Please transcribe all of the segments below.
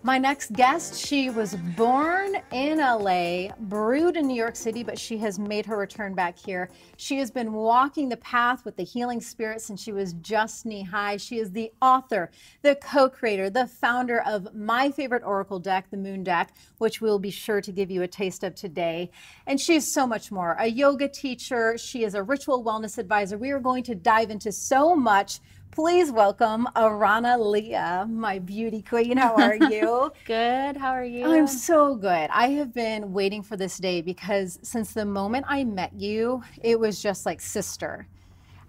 My next guest, she was born in LA, brewed in New York City, but she has made her return back here. She has been walking the path with the healing spirit since she was just knee-high. She is the author, the co-creator, the founder of my favorite oracle deck, the Moon Deck, which we'll be sure to give you a taste of today. And she is so much more. A yoga teacher. She is a ritual wellness advisor. We are going to dive into so much. Please welcome Aarona Lea, my beauty queen. How are you? Good. How are you? I'm so good. I have been waiting for this day because since the moment I met you, it was just like sister.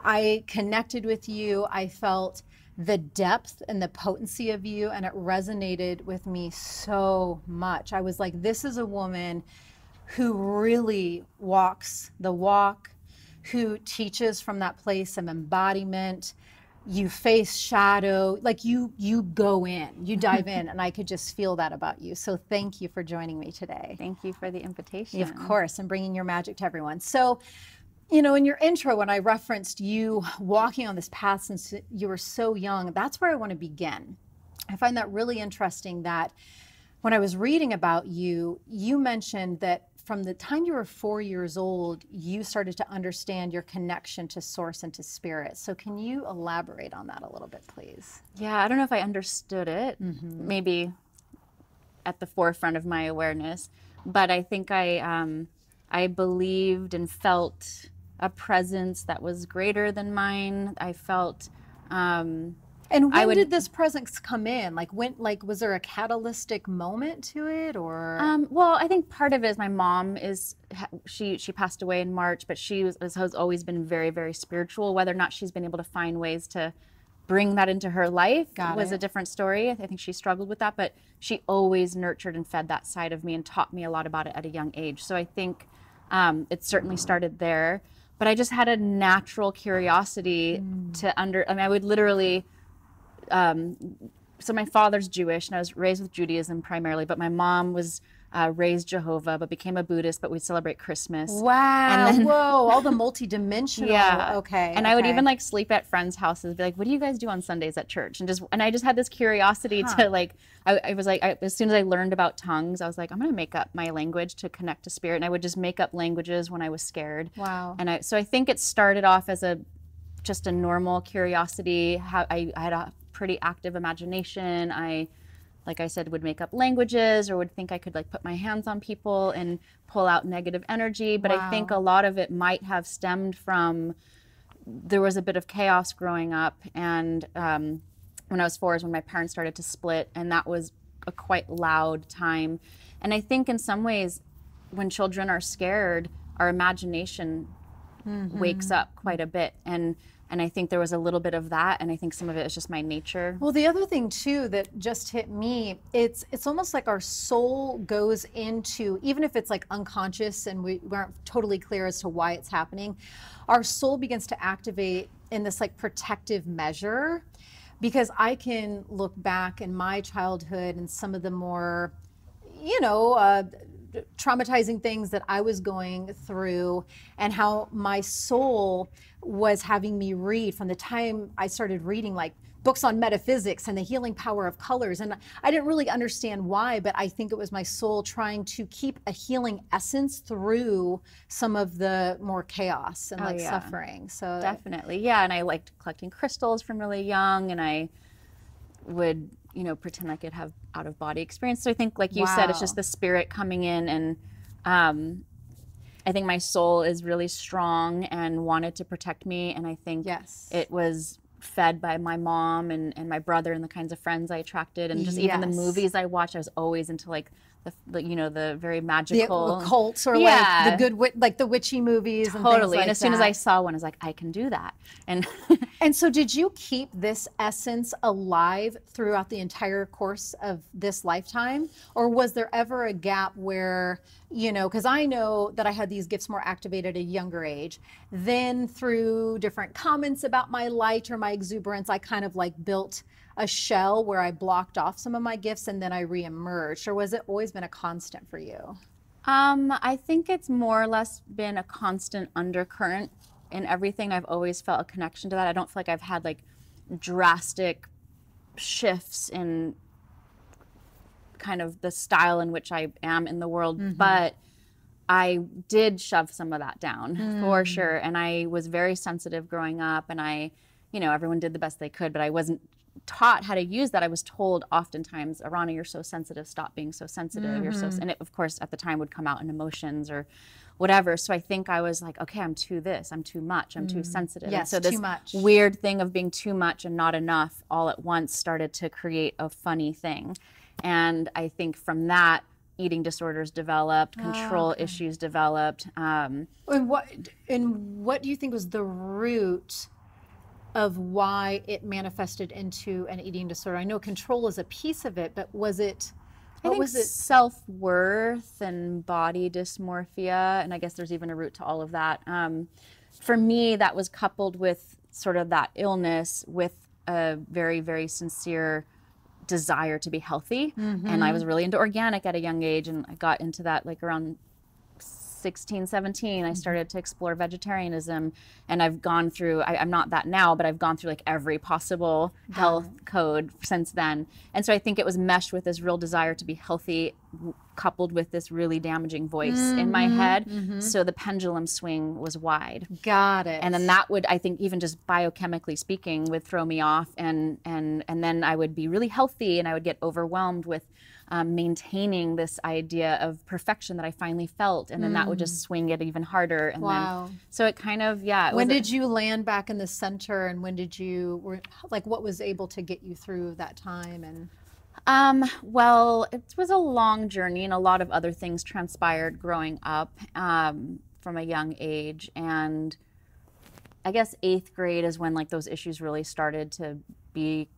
I connected with you. I felt the depth and the potency of you, and it resonated with me so much. I was like, this is a woman who really walks the walk, who teaches from that place of embodiment. You face shadow, like you go in, you dive in, and I could just feel that about you. So thank you for joining me today. Thank you for the invitation. Of course, and bringing your magic to everyone. So, you know, in your intro, when I referenced you walking on this path since you were so young, that's where I want to begin. I find that really interesting that when I was reading about you, you mentioned that from the time you were 4 years old, you started to understand your connection to source and to spirit. So can you elaborate on that a little bit, please? Yeah, I don't know if I understood it, maybe at the forefront of my awareness, but I think I believed and felt a presence that was greater than mine. I felt... And when did this presence come in? Like when, was there a catalytic moment to it, or? Well, I think part of it is my mom she passed away in March, but she has always been very, very spiritual. Whether or not she's been able to find ways to bring that into her life was a different story. I think she struggled with that, but she always nurtured and fed that side of me and taught me a lot about it at a young age. So I think it certainly started there, but I just had a natural curiosity I would literally, so my father's Jewish, and I was raised with Judaism primarily, but my mom was raised Jehovah, but became a Buddhist, but we celebrate Christmas. Wow. And then, whoa, all the multi-dimensional. Yeah. Okay. And I would even like sleep at friends' houses, be like, what do you guys do on Sundays at church? And I just had this curiosity to like, I was like, as soon as I learned about tongues, I was like, I'm going to make up my language to connect to spirit. And I would just make up languages when I was scared. Wow. And so I think it started off as just a normal curiosity. I had a pretty active imagination. Like I said, would make up languages or would think I could like put my hands on people and pull out negative energy. But I think a lot of it might have stemmed from, there was a bit of chaos growing up. And when I was 4 is when my parents started to split, and that was a quite loud time. And I think in some ways, when children are scared, our imagination wakes up quite a bit. And I think there was a little bit of that, and I think some of it is just my nature. Well, the other thing too that just hit me, it's almost like our soul goes into, even if it's like unconscious and we aren't totally clear as to why it's happening, our soul begins to activate in this like protective measure, because I can look back in my childhood and some of the more, traumatizing things that I was going through, and how my soul was having me read from the time I started reading like books on metaphysics and the healing power of colors. And I didn't really understand why, but I think it was my soul trying to keep a healing essence through some of the more chaos and suffering. So definitely. Yeah. And I liked collecting crystals from really young, and I would pretend I could have out of body experience. So I think, like you said, it's just the spirit coming in, and I think my soul is really strong and wanted to protect me. And I think it was fed by my mom and my brother and the kinds of friends I attracted, and just even the movies I watched. I was always into like the very magical, the occults, or like the good, like the witchy movies. Totally. And things like and as soon as I saw one, I was like, I can do that. And and so, did you keep this essence alive throughout the entire course of this lifetime, or was there ever a gap where, because I know that I had these gifts more activated at a younger age. Then through different comments about my light or my exuberance, I kind of like built a shell where I blocked off some of my gifts, and then I re-emerged? Or was it always been a constant for you? I think it's more or less been a constant undercurrent in everything. I've always felt a connection to that. I don't feel like I've had like drastic shifts in kind of the style in which I am in the world, but I did shove some of that down for sure. And I was very sensitive growing up, and everyone did the best they could, but I wasn't taught how to use that. I was told oftentimes, Aarona, you're so sensitive, stop being so sensitive. And it, of course, at the time would come out in emotions or whatever. So I think I was like, okay, I'm too this, I'm too much, I'm too sensitive. Yes, and so this too much. weird thing of being too much and not enough all at once started to create a funny thing. And I think from that, eating disorders developed, control issues developed. And what do you think was the root of why it manifested into an eating disorder? I know control is a piece of it, but was it? I think self-worth and body dysmorphia, and I guess there's even a root to all of that. For me, that was coupled with sort of that illness with a very, very sincere desire to be healthy. And I was really into organic at a young age, and I got into that like around 16, 17, I started to explore vegetarianism, and I've gone through, I'm not that now, but I've gone through like every possible health code since then. And so I think it was meshed with this real desire to be healthy, coupled with this really damaging voice in my head. So the pendulum swing was wide. Got it. And then that would, I think, even just biochemically speaking, would throw me off, and then I would be really healthy, and I would get overwhelmed with maintaining this idea of perfection that I finally felt, and then that would just swing it even harder. And then, so it kind of, When did you land back in the center, and when did you, what was able to get you through that time? And well, it was a long journey, and a lot of other things transpired growing up from a young age. And I guess 8th grade is when like those issues really started to be,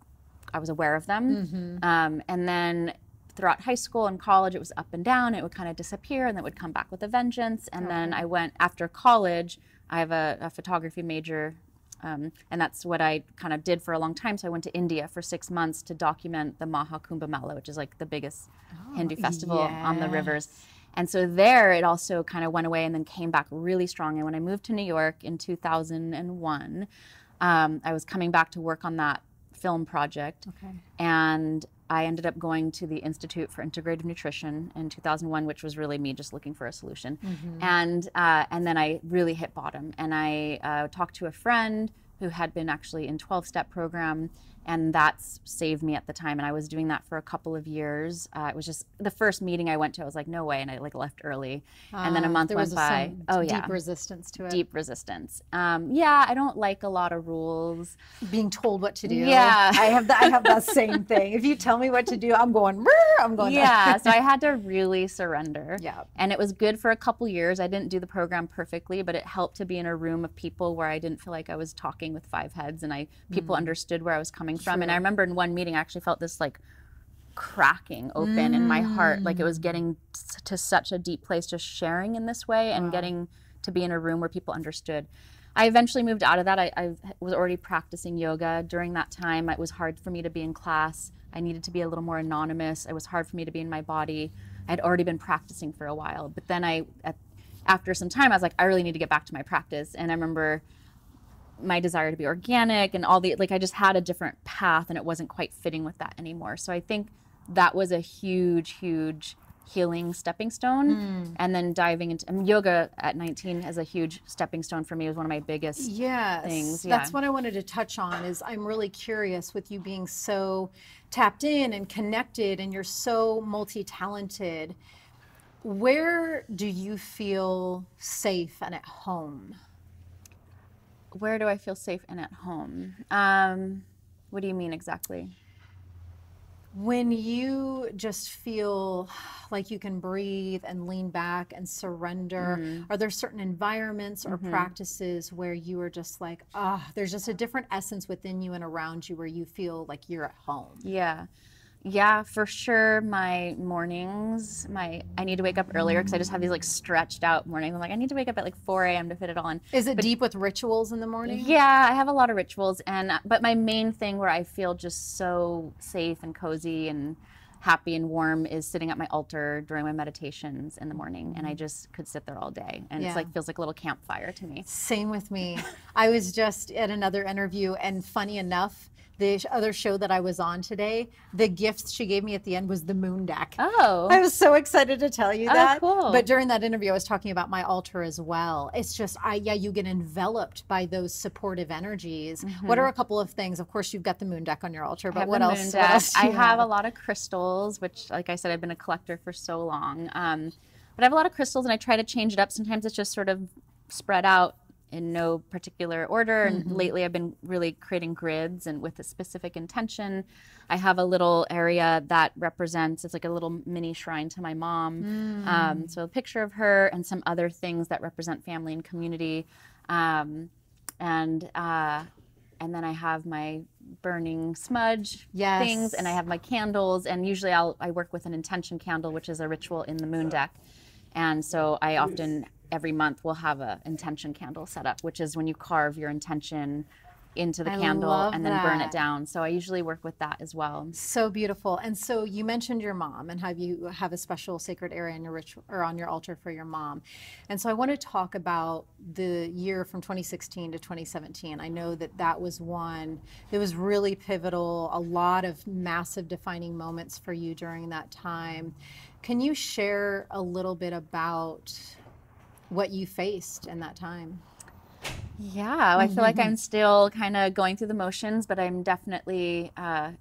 I was aware of them. And then throughout high school and college, it was up and down. It would kind of disappear, and then it would come back with a vengeance. And then I went, after college, I have a photography major, and that's what I kind of did for a long time. So I went to India for 6 months to document the Maha Kumbh Mela, which is like the biggest Hindu festival on the rivers. And so there, it also kind of went away and then came back really strong. And when I moved to New York in 2001, I was coming back to work on that film project. And I ended up going to the Institute for Integrative Nutrition in 2001, which was really me just looking for a solution. And then I really hit bottom. And I talked to a friend who had been actually in 12-step program, and that's saved me at the time. And I was doing that for a couple of years. It was just the first meeting I went to, I was like, no way. And I like left early. And then a month went by. Deep resistance to it. Deep resistance. Yeah, I don't like a lot of rules. Being told what to do. Yeah. I have that same thing. If you tell me what to do, I'm going, yeah. So I had to really surrender. Yeah. And it was good for a couple years. I didn't do the program perfectly, but it helped to be in a room of people where I didn't feel like I was talking with 5 heads, and people understood where I was coming from. And I remember in one meeting I actually felt this like cracking open in my heart, like it was getting to such a deep place just sharing in this way and getting to be in a room where people understood. I eventually moved out of that. I was already practicing yoga during that time. It was hard for me to be in class. I needed to be a little more anonymous. It was hard for me to be in my body. I'd already been practicing for a while, but then after some time I was like, I really need to get back to my practice. And I remember my desire to be organic and all the, like I just had a different path, and it wasn't quite fitting with that anymore. So I think that was a huge, huge healing stepping stone. And then diving into yoga at 19 as a huge stepping stone for me was one of my biggest things. That's what I wanted to touch on. Is I'm really curious, with you being so tapped in and connected, and you're so multi-talented, where do you feel safe and at home? Where do I feel safe and at home? What do you mean exactly? When you just feel like you can breathe and lean back and surrender, are there certain environments or practices where you are just like, there's just a different essence within you and around you where you feel like you're at home? Yeah, for sure. My mornings, I need to wake up earlier because I just have these like stretched out mornings. I'm like, I need to wake up at like 4 a.m. to fit it all in. Is it deep with rituals in the morning? Yeah, I have a lot of rituals, but my main thing where I feel just so safe and cozy and happy and warm is sitting at my altar during my meditations in the morning, and I just could sit there all day, and it's like feels like a little campfire to me. Same with me. I was just at another interview, and funny enough, the other show that I was on today, the gift she gave me at the end was the moon deck. Oh. I was so excited to tell you that. Cool. But during that interview, I was talking about my altar as well. It's just, you get enveloped by those supportive energies. What are a couple of things? Of course, you've got the moon deck on your altar, but what else? I have a lot of crystals, which, like I said, I've been a collector for so long. But I have a lot of crystals, and I try to change it up. Sometimes it's just sort of spread out in no particular order, and lately I've been really creating grids and with a specific intention. I have a little area that represents, it's like a little mini shrine to my mom. So a picture of her and some other things that represent family and community. And then I have my burning smudge things, and I have my candles, and usually I work with an intention candle, which is a ritual in the moon deck. And so I often, every month, will have a intention candle set up, which is when you carve your intention into the candle and then burn it down. So I usually work with that as well. So beautiful. And so you mentioned your mom, and you have a special sacred area in your ritual or on your altar for your mom. And so I want to talk about the year from 2016 to 2017. I know that was one that was really pivotal, a lot of massive defining moments for you during that time. Can you share a little bit about what you faced in that time? Yeah, I feel like I'm still kind of going through the motions, but I'm definitely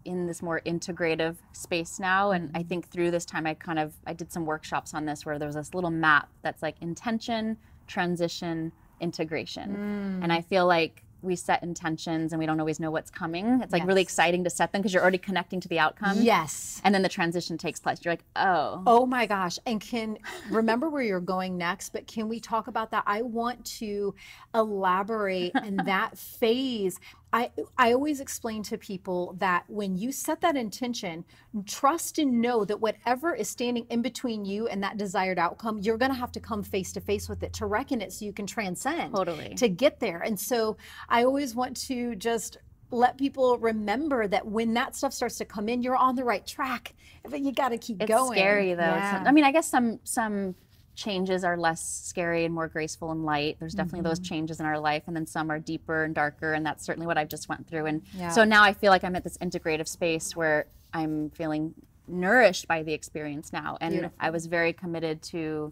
in this more integrative space now. And I think through this time, I did some workshops on this where there was this little map that's like intention, transition, integration. And I feel like we set intentions and we don't always know what's coming. It's like really exciting to set them because you're already connecting to the outcome. Yes. And then the transition takes place. You're like, oh. Oh my gosh. And remember where you're going next, but can we talk about that? I want to elaborate in that phase. I always explain to people that when you set that intention, trust and know that whatever is standing in between you and that desired outcome, you're going to have to come face to face with it to reckon it so you can transcend to get there. And so I always want to just let people remember that when that stuff starts to come in, you're on the right track, but you got to keep going. It's scary though. Yeah. I mean, I guess some changes are less scary and more graceful and light. There's definitely those changes in our life, and then some are deeper and darker, and that's certainly what I've just went through. And so now I feel like I'm at this integrative space where I'm feeling nourished by the experience now. And I was very committed to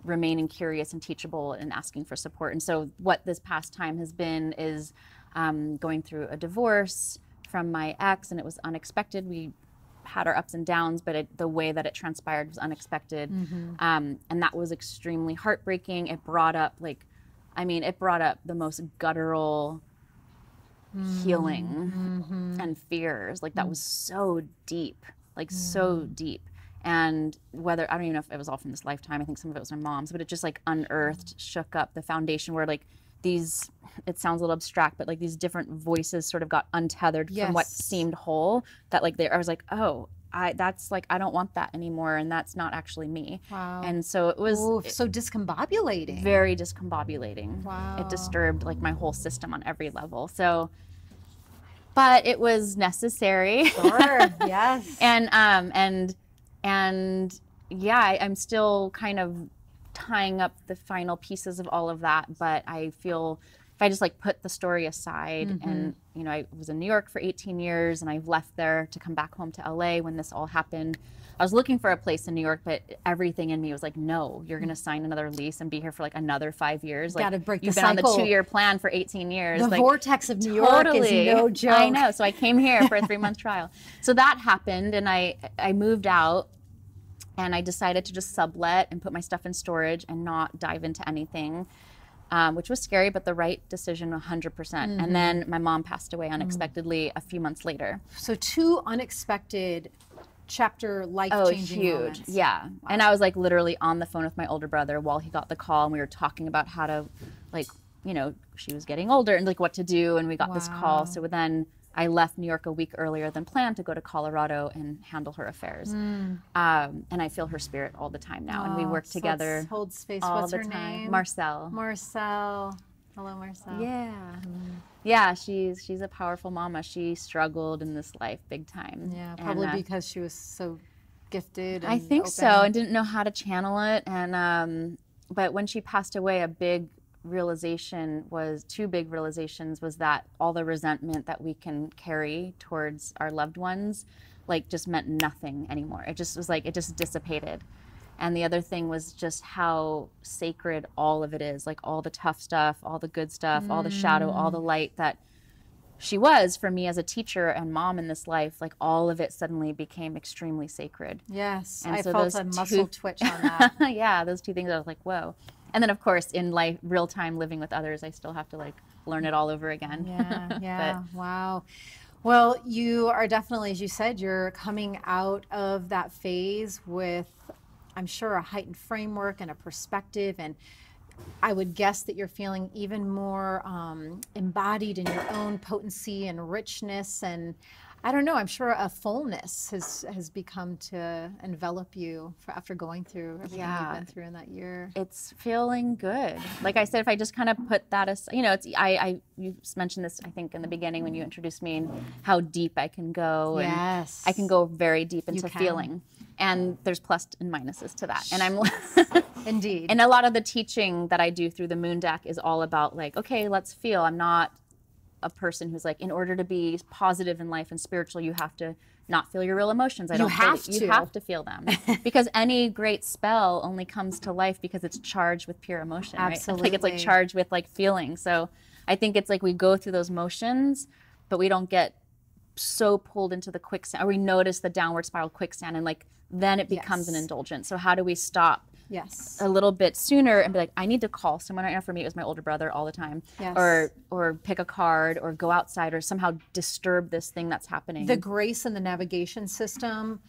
remaining curious and teachable and asking for support. And so what this past time has been is going through a divorce from my ex, and it was unexpected. We had our ups and downs, but the way that it transpired was unexpected. And that was extremely heartbreaking. It brought up the most guttural healing and fears. Like that was so deep, so deep. And I don't even know if it was all from this lifetime. I think some of it was my mom's, but it just like unearthed, shook up the foundation where like these, it sounds a little abstract, but like these different voices sort of got untethered from what seemed whole, that like I was like, oh, I don't want that anymore, and that's not actually me. Wow. And so it was so discombobulating. Very discombobulating. Wow. It disturbed like my whole system on every level. So, but it was necessary. Sure. Yes. And yeah, I'm still kind of tying up the final pieces of all of that, but I feel if I just like put the story aside and I was in New York for 18 years and I've left there to come back home to LA when this all happened. I was looking for a place in New York, but everything in me was like, no, you're going to sign another lease and be here for like another 5 years. Like, gotta break the you've been cycle. on the 2-year plan for 18 years. The like, vortex of New York is no joke. I know. So I came here for a 3-month trial. So that happened, and I moved out. And I decided to just sublet and put my stuff in storage and not dive into anything, which was scary, but the right decision 100%. And then my mom passed away unexpectedly a few months later. So 2 unexpected life-changing moments. Yeah. Wow. And I was like literally on the phone with my older brother while he got the call, and we were talking about how to she was getting older and like what to do, and we got this call. So then I left New York a week earlier than planned to go to Colorado and handle her affairs. And I feel her spirit all the time now. And we work together. Let's hold space. All What's the her time. name? Marcel. Hello, Marcel. Yeah. Yeah, she's a powerful mama. She struggled in this life big time. Yeah, probably because she was so gifted and I think open. so. I didn't know how to channel it. And, but when she passed away, two big realizations was that all the resentment that we can carry towards our loved ones, like, just meant nothing anymore. It just was like, it just dissipated. And the other thing was just how sacred all of it is, like all the tough stuff, all the good stuff, all the shadow, all the light that she was for me as a teacher and mom in this life. Like, all of it suddenly became extremely sacred. Yes, And I so felt those a muscle two- twitch on that. Yeah, those two things, I was like, whoa. And then, of course, in life, real time living with others, I still have to, like, learn it all over again. Yeah, wow. Well, you are definitely, as you said, you're coming out of that phase with, I'm sure, a heightened framework and a perspective, and I would guess that you're feeling even more embodied in your own potency and richness, and I don't know, I'm sure a fullness has become to envelop you after going through everything you've been through in that year. It's feeling good. Like I said, if I just kind of put that aside, you know, you mentioned this, I think, in the beginning when you introduced me, and how deep I can go. Yes. And I can go very deep into feeling. And there's plus and minuses to that. And I'm Indeed. And a lot of the teaching that I do through the moon deck is all about, like, okay, let's feel. I'm not a person who's like, in order to be positive in life and spiritual, you have to not feel your real emotions. You have to feel them. Because any great spell only comes to life because it's charged with pure emotion. Absolutely. Right? Like, it's like charged with, like, feeling. So I think it's like we go through those motions, but we don't get so pulled into the quicksand, or we notice the downward spiral quicksand, and, like, then it becomes an indulgence. So how do we stop a little bit sooner and be like, I need to call someone right now? For me, it was my older brother all the time. Or pick a card, or go outside, or somehow disturb this thing that's happening. The grace and the navigation system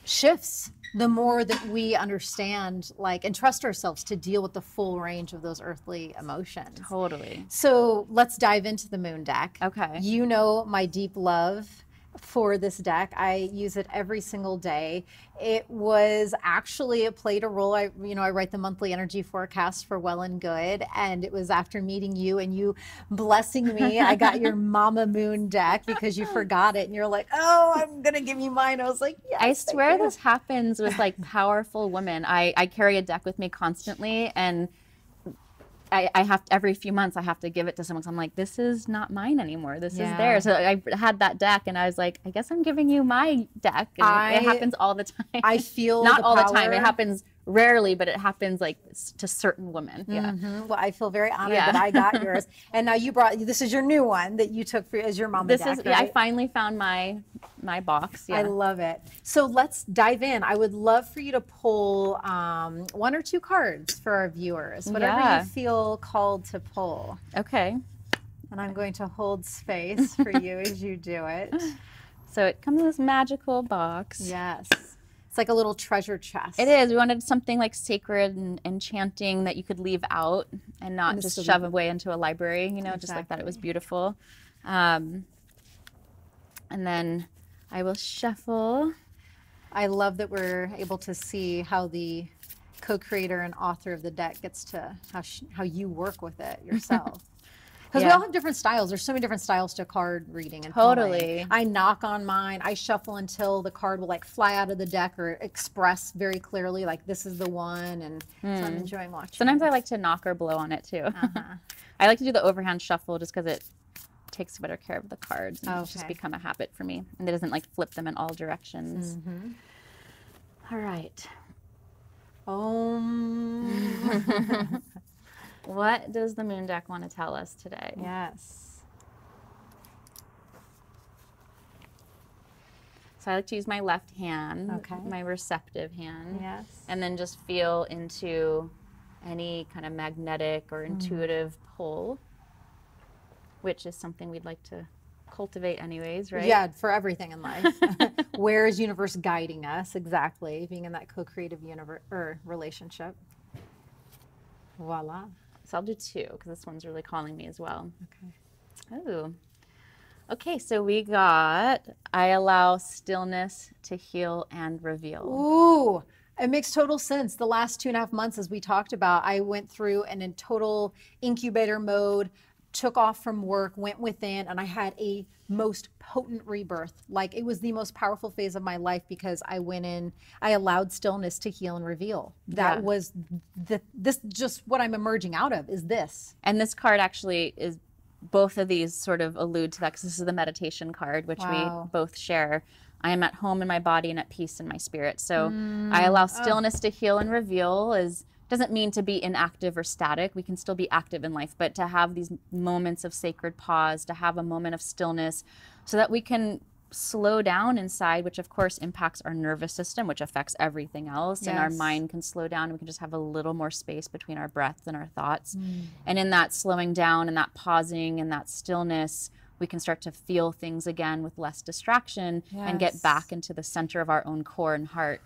shifts the more that we understand, like, and trust ourselves to deal with the full range of those earthly emotions. Totally. So let's dive into the moon deck. Okay. You know my deep love for this deck. I use it every single day. It played a role. I write the monthly energy forecast for Well and Good, and it was after meeting you and you blessing me. I got your Mama Moon deck because you forgot it, and you're like, "Oh, I'm gonna give you mine." I was like, "Yes." I swear this happens with, like, powerful women. I carry a deck with me constantly, and I have to, every few months I have to give it to someone, because I'm like, this is not mine anymore. This is theirs. So I had that deck, and I was like, I guess I'm giving you my deck. And it happens all the time. I feel not all the time. It happens rarely, but it happens, like, to certain women. Well, I feel very honored that I got yours. And now this is your new one that you took as your mama deck, right? I finally found my box. I love it. So let's dive in. I would love for you to pull one or two cards for our viewers, whatever you feel called to pull. Okay. And I'm going to hold space for you as you do it. So it comes in this magical box. Yes. It's like a little treasure chest. It is. We wanted something, like, sacred and enchanting that you could leave out and not just shove away into a library, you know, just like that. It was beautiful. And then I will shuffle. I love that we're able to see how the co-creator and author of the deck gets to, how you work with it yourself. Because we all have different styles. There's so many different styles to card reading and pulling. I knock on mine. I shuffle until the card will, like, fly out of the deck or express very clearly, like, this is the one. And so I'm enjoying watching. Sometimes I like to knock or blow on it too. I like to do the overhand shuffle just because it takes better care of the cards. And it's just become a habit for me. And it doesn't, like, flip them in all directions. All right. What does the moon deck want to tell us today? Yes. So I like to use my left hand, my receptive hand. Yes. And then just feel into any kind of magnetic or intuitive pull, which is something we'd like to cultivate anyways, right? Yeah, for everything in life. Where is universe guiding us? Exactly. Being in that co-creative universe or relationship. Voila. So I'll do two because this one's really calling me as well. Okay. Oh. Okay, so we got, I allow stillness to heal and reveal. Ooh, it makes total sense. The last 2.5 months, as we talked about, I went through and in total incubator mode, took off from work, went within, and I had a most potent rebirth. Like, it was the most powerful phase of my life because I went in, I allowed stillness to heal and reveal. That was this just what I'm emerging out of is this. And this card actually is, both of these sort of allude to that, because this is the meditation card, which we both share. I am at home in my body and at peace in my spirit. So I allow stillness to heal and reveal doesn't mean to be inactive or static. We can still be active in life, but to have these moments of sacred pause, to have a moment of stillness so that we can slow down inside, which of course impacts our nervous system, which affects everything else. And our mind can slow down, and we can just have a little more space between our breath and our thoughts. And in that slowing down and that pausing and that stillness, we can start to feel things again with less distraction and get back into the center of our own core and heart.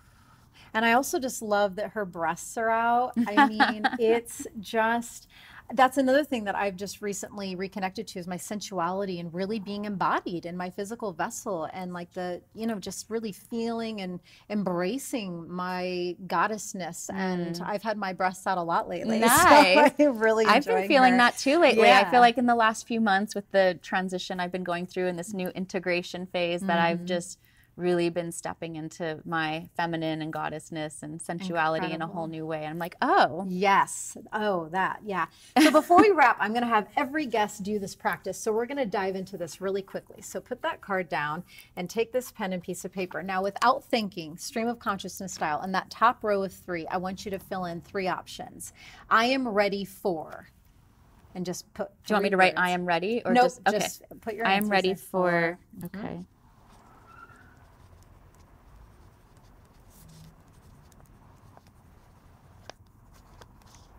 And I also just love that her breasts are out. I mean, it's just, that's another thing that I've just recently reconnected to is my sensuality and really being embodied in my physical vessel, and like the, you know, just really feeling and embracing my goddessness. And I've had my breasts out a lot lately. Nice. So I'm really I've been feeling that too lately. Yeah. I feel like in the last few months with the transition I've been going through in this new integration phase that I've just really been stepping into my feminine and goddessness and sensuality in a whole new way. And I'm like, oh. Yes. Oh, that. Yeah. So before we wrap, I'm going to have every guest do this practice. So we're going to dive into this really quickly. So put that card down and take this pen and piece of paper. Now, without thinking, stream of consciousness style, in that top row of 3, I want you to fill in 3 options. I am ready for, and just put. Do you want me to write I am ready? Or nope, okay. Just put your I answers am ready in. for, okay.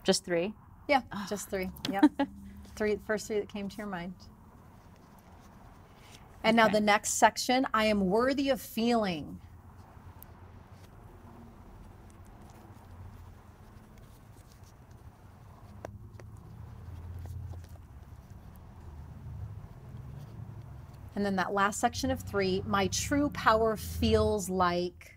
Just 3? Yeah, just 3. Yep. First 3 that came to your mind. And now the next section, I am worthy of feeling. And then that last section of 3, my true power feels like.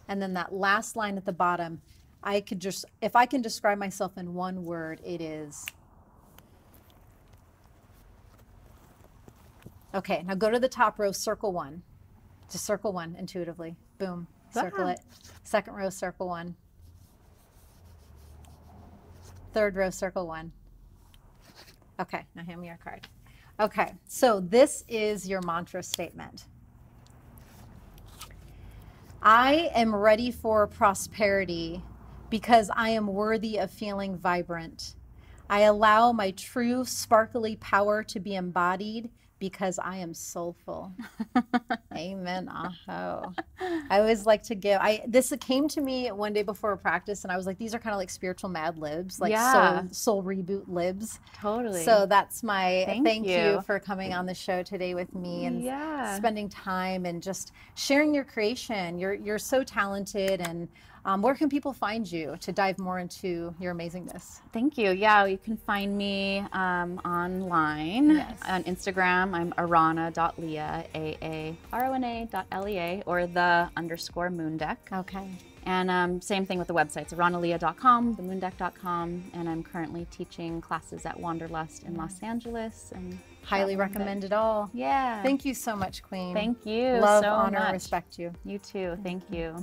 And then that last line at the bottom, I could just, if I can describe myself in one word, it is. Okay, now go to the top row, circle 1. Just circle 1 intuitively. Boom, circle it. Second row, circle 1. Third row, circle 1. Okay, now hand me your card. Okay, so this is your mantra statement. I am ready for prosperity because I am worthy of feeling vibrant. I allow my true sparkly power to be embodied because I am soulful. Amen. Aho. I always like to give, this came to me one day before a practice, and I was like, these are kind of like spiritual Mad Libs, like soul reboot libs. Totally. So that's my thank you for coming on the show today with me and spending time and just sharing your creation. You're so talented, and where can people find you to dive more into your amazingness? Thank you. Yeah, you can find me online on Instagram. I'm Aarona.Lea, AARONA.LEA, or _moondeck. Okay. And same thing with the websites, AaronaLea.com, themoondeck.com, and I'm currently teaching classes at Wanderlust in Los Angeles. And highly recommend it all. Yeah. Thank you so much, Queen. Thank you Love, so honor, much. Respect you. You too. Thank you.